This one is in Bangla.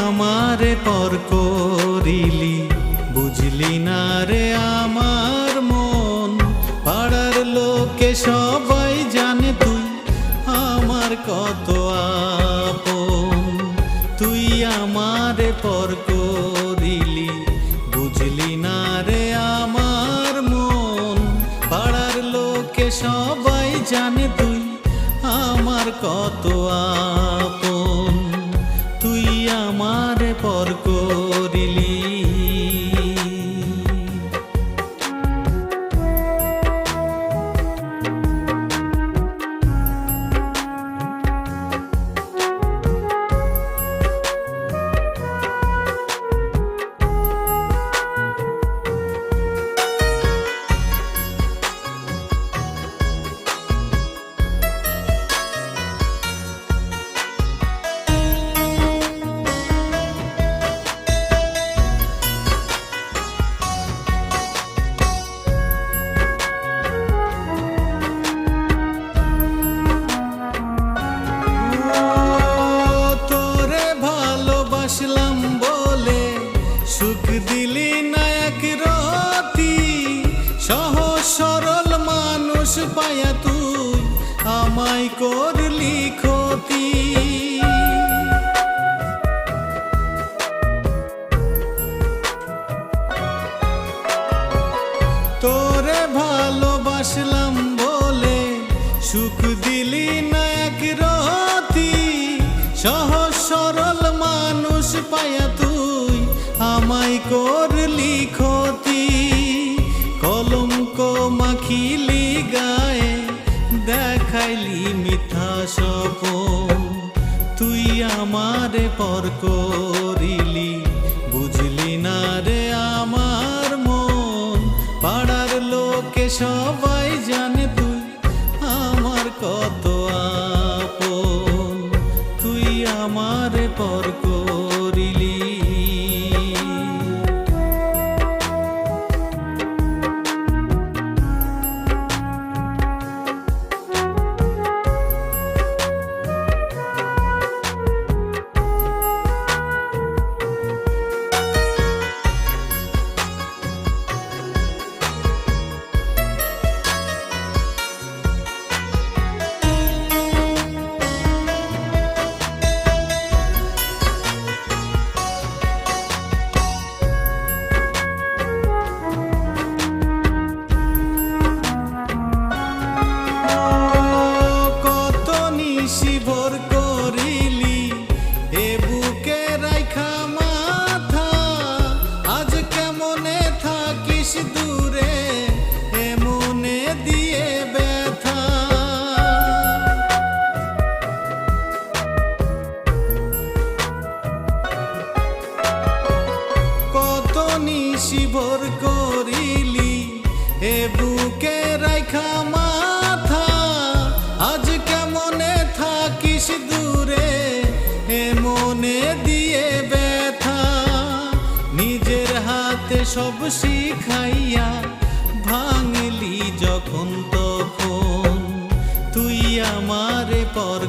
আমারে পর করিলি, বুঝলি না রে আমার মন। পাড়ার লোকে সবাই জানে তুই আমার কত আপন। তুই আমারে পর করিলি, বুঝলি না রে আমার মন। পাড়ার লোকে সবাই জানে তুই আমার কত আপন। তুই আমারে পর করিলি। বলে সুখ দিলি না এক রাতি, সহজ সরল মানুষ পায়া তুই আমায় করলি ক্ষতি। তোরে ভালোবাসলাম বলে সুখ দিলি না এক রাতি, সহজ সরল মানুষ পায়া তুই আমায় করলি ক্ষতি। কলঙ্ক মাখিলি গায়ে, দেখাইলি মিথ্যা স্বপন। তুই আমারে পর করিলি, বুঝলি না রে আমার মন। পাড়ার লোকে সবাই জানে তুই আমার কত আপন। তুই আমারে পর করিলি। ভোর করিলি এ বুকে রাইখা মাথা, আজ কেমনে থাকিস দূরে এ মনে দিয়ে ব্যথা। কত নিশি ভোর করিলি এ বুকে রাইখা মাথা, আজ কেমনে থাকিস দূরে এ মনে দিয়ে ব্যথা। নিজের হাতে সব শিখাইয়া ভাঙলি যখন তখন, তুই আমারে পর